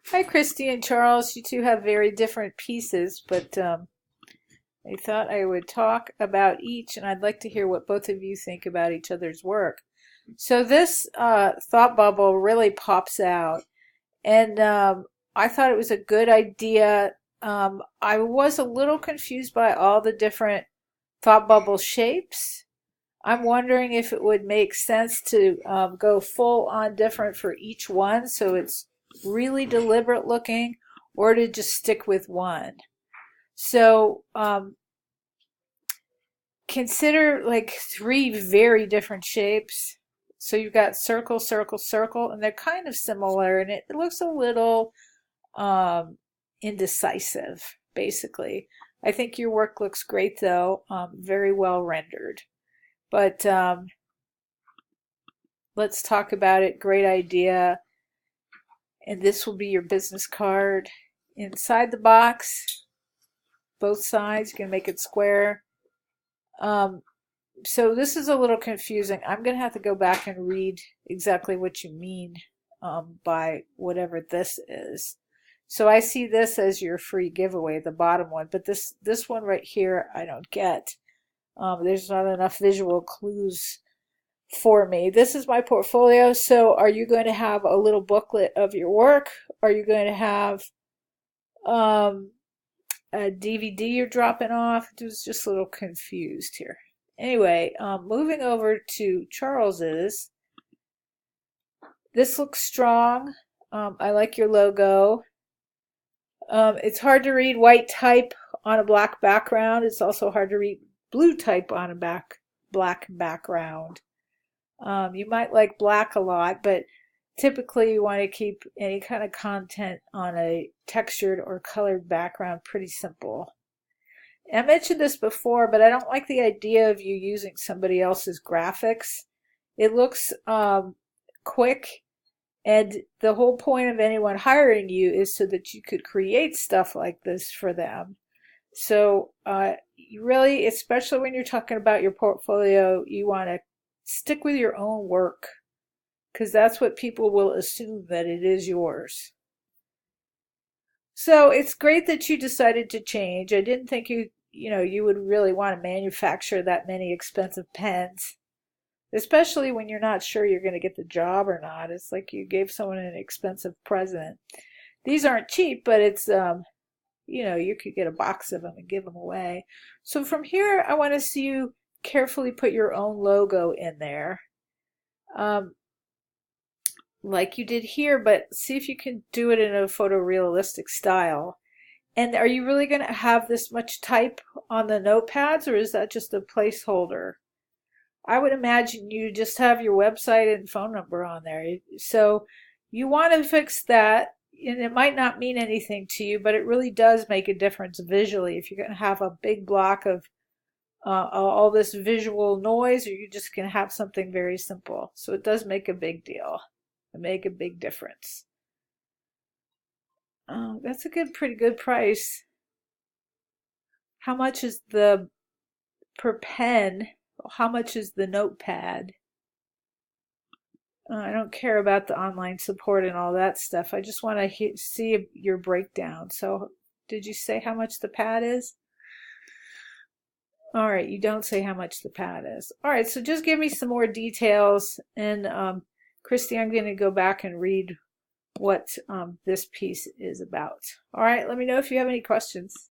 Hi, Christy and Charles. You two have very different pieces, but I thought I would talk about each, and I'd like to hear what both of you think about each other's work. So this thought bubble really pops out, and I thought it was a good idea. I was a little confused by all the different thought bubble shapes. I'm wondering if it would make sense to go full on different for each one so it's really deliberate looking, or to just stick with one. So consider like three very different shapes. So you've got circle, circle, circle, and they're kind of similar, and it looks a little indecisive, basically. I think your work looks great, though, very well rendered. But let's talk about it. Great idea. And this will be your business card. Inside the box, both sides, you can make it square. So this is a little confusing. I'm going to have to go back and read exactly what you mean by whatever this is. So I see this as your free giveaway, the bottom one, but this one right here I don't get. There's not enough visual clues for me. This is my portfolio. So are you going to have a little booklet of your work? Are you going to have a DVD you're dropping off? I was just a little confused here. Anyway, moving over to Charles's. This looks strong. I like your logo. It's hard to read white type on a black background. It's also hard to read blue type on a black background. You might like black a lot, but typically you want to keep any kind of content on a textured or colored background pretty simple. I mentioned this before, but I don't like the idea of you using somebody else's graphics. It looks quick, and the whole point of anyone hiring you is so that you could create stuff like this for them. So you really, especially when you're talking about your portfolio, you want to stick with your own work, because that's what people will assume, that it is yours. So it's great that you decided to change. I didn't think you would really want to manufacture that many expensive pens, especially when you're not sure you're going to get the job or not. It's like you gave someone an expensive present. These aren't cheap, but it's you could get a box of them and give them away. So from here, I want to see you carefully put your own logo in there. Like you did here, but see if you can do it in a photorealistic style. And are you really going to have this much type on the notepads, or is that just a placeholder? I would imagine you just have your website and phone number on there. So you want to fix that, and it might not mean anything to you, but it really does make a difference visually if you're going to have a big block of all this visual noise, or you're just going to have something very simple. So it does make a big deal. Make a big difference. That's a pretty good price. How much is the per pen? How much is the notepad? I don't care about the online support and all that stuff. I just want to see your breakdown. So, did you say how much the pad is? All right, you don't say how much the pad is. All right, so just give me some more details, and Christy, I'm going to go back and read what this piece is about. All right, let me know if you have any questions.